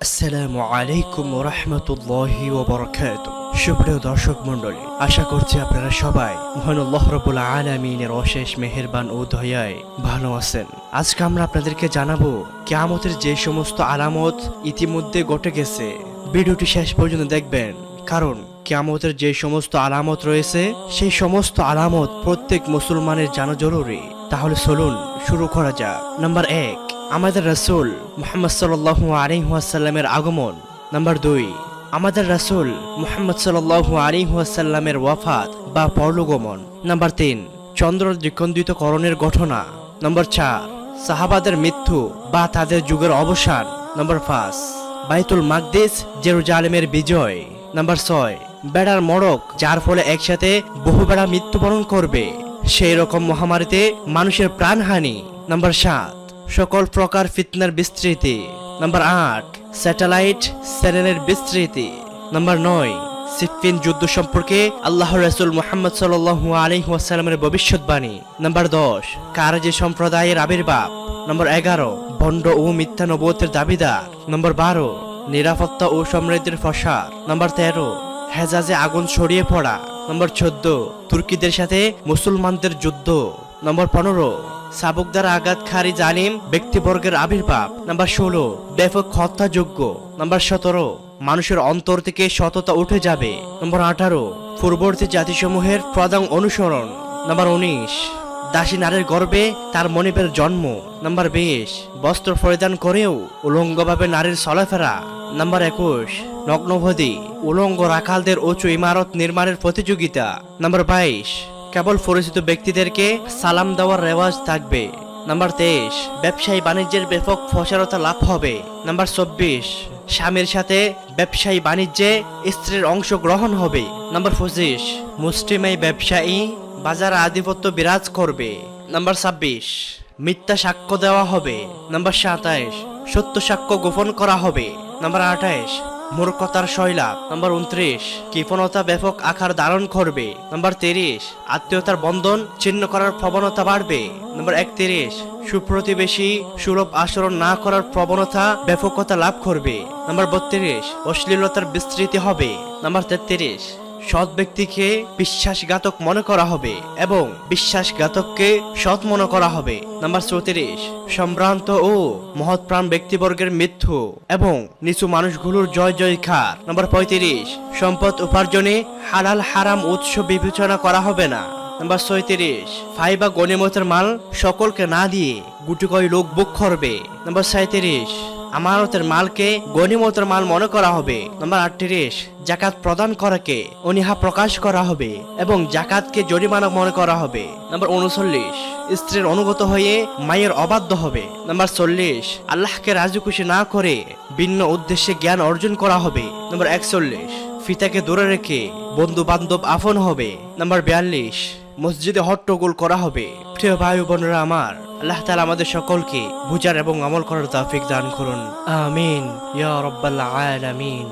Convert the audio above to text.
আসসালামু আলাইকুম রাহমাতুল্লাহি ওয়া বারাকাতুহু। সুপ্রিয় দর্শক মণ্ডলী, আশা করছি আপনারা সবাই মহান আল্লাহ রাব্বুল আলামিনের অশেষ মেহেরবান ও দয়ায় ভালো আছেন। আজকে আমরা আপনাদেরকে জানাবো কিয়ামতের যে সমস্ত আলামত ইতিমধ্যে ঘটে গেছে। ভিডিওটি শেষ পর্যন্ত দেখবেন, কারণ কিয়ামতের যে সমস্ত আলামত রয়েছে সেই সমস্ত আলামত প্রত্যেক মুসলমানের জানা জরুরি। তাহলে চলুন শুরু করা যাক। নাম্বার 1, আমাদের রাসূল মুহাম্মদ সাল্লাল্লাহু আলাইহি ওয়াসাল্লামের আগমন। নাম্বার 2, আমাদের রাসূল মুহাম্মদ সাল্লাল্লাহু আলাইহি ওয়াসাল্লামের ওয়াফাত বা পরলোকগমন। নাম্বার 3, চন্দ্র দ্বিখণ্ডিতকরণের ঘটনা। নাম্বার 4, সাহাবাদের মৃত্যু বা তাদের যুগের অবসান। নাম্বার 5, বাইতুল মাকদিস জেরুজালেমের বিজয়। নাম্বার 6, বেড়ার মড়ক, যার ফলে একসাথে বহু বেড়া মৃত্যুবরণ করবে, সেই রকম মহামারীতে মানুষের প্রাণহানি। নাম্বার 7, সকল প্রকার ফিতনার বিস্তৃতি। নাম্বার 8, স্যাটেলাইট চ্যানেলের বিস্তৃতি। নাম্বার 9, সিফফিন যুদ্ধ সম্পর্কে আল্লাহর রাসূল মুহাম্মদ সাল্লাল্লাহু আলাইহি ওয়াসাল্লামের ভবিষ্যৎবাণী। নাম্বার 10, কারজি সম্প্রদায়ের আবির্ভাব। নাম্বার 11, ভণ্ড ও মিথ্যা নবুয়তের দাবিদার। নাম্বার 12, নিরাপত্তা ও সমৃদ্ধির ফসার। নাম্বার 13, হেজাজে আগুন ছড়িয়ে পড়া। নাম্বার 14, তুর্কিদের সাথে মুসলমানদের যুদ্ধ। নাম্বার 15, শাবক দ্বারা আঘাতকারী জালিম ব্যক্তিবর্গের আবির্ভাব। নাম্বার 16, ব্যাপক হত্যাযজ্ঞ। নাম্বার 17, মানুষের অন্তর থেকে সততা উঠে যাবে। নাম্বার 18, পূর্ববর্তী জাতিসমূহের প্রধান অনুসরণ। নাম্বার 19, দাসী নারীর গর্ভে তার মনিবের জন্ম। নাম্বার 20, বস্ত্র পরিধান করেও উলঙ্গভাবে নারীর চলাফেরা। নাম্বার 21, নগ্নভোদী উলঙ্গ রাখালদের উঁচু ইমারত নির্মাণের প্রতিযোগিতা। নাম্বার 22, কেবল পরিচিত ব্যক্তিদেরকে সালাম দেওয়ার রেওয়াজ থাকবে। নাম্বার 23, ব্যবসায়ী বাণিজ্যের ব্যাপক প্রসারতা লাভ হবে। নাম্বার 24, স্বামীর সাথে ব্যবসায়ী বাণিজ্যে স্ত্রীর অংশগ্রহণ হবে। নাম্বার 25, মুসলিমাই ব্যবসায়ী বাজার আধিপত্য বিরাজ করবে। নাম্বার 26, মিথ্যা সাক্ষ্য দেওয়া হবে। নাম্বার 27, সত্য সাক্ষ্য গোপন করা হবে। নাম্বার 28, মূর্খতার শৈলাপ। নাম্বার 29, কৃপণতা ব্যাপক আকার ধারণ করবে। নাম্বার 30, আত্মীয়তার বন্ধন ছিন্ন করার প্রবণতা বাড়বে। নাম্বার 31, সুপ্রতিবেশী সুলভ আচরণ না করার প্রবণতা ব্যাপকতা লাভ করবে। নাম্বার 32, অশ্লীলতার বিস্তৃতি হবে। নাম্বার 33, সৎ ব্যক্তিকে বিশ্বাসঘাতক মনে করা হবে এবং বিশ্বাসঘাতককে সৎ মনে করা হবে। নাম্বার 34, সম্ভ্রান্ত ও মহৎপ্রাণ ব্যক্তিবর্গের মৃত্যু এবং নিচু মানুষগুলোর জয় জয়কার। নাম্বার 35, সম্পদ উপার্জনে হালাল হারাম উৎস বিবেচনা করা হবে না। নাম্বার 36, ফাইবা গনিমতের মাল সকলকে না দিয়ে গুটি কয় লোক বুক করবে। নাম্বার 37, আমানতের মালকে গনিমতের মাল মনে করা হবে। নাম্বার 38, জাকাত প্রদান করাকে অনীহা প্রকাশ করা হবে এবং জাকাতকে জরিমানা মনে করা হবে। নাম্বার 39, স্ত্রীর অনুগত হয়ে মায়ের অবাধ্য হবে। নাম্বার 40, আল্লাহকে রাজি খুশি না করে ভিন্ন উদ্দেশ্যে জ্ঞান অর্জন করা হবে। নাম্বার 41, ফিতাকে দূরে রেখে বন্ধু বান্ধব আপন হবে। নাম্বার 42, মসজিদে হট্টগোল করা হবে। প্রিয় ভাই বোনেরা আমার, আল্লাহ তাআলা আমাদের সকলকে বুঝার এবং আমল করার তৌফিক দান করুন। আমিন ইয়া রাব্বাল আলামিন।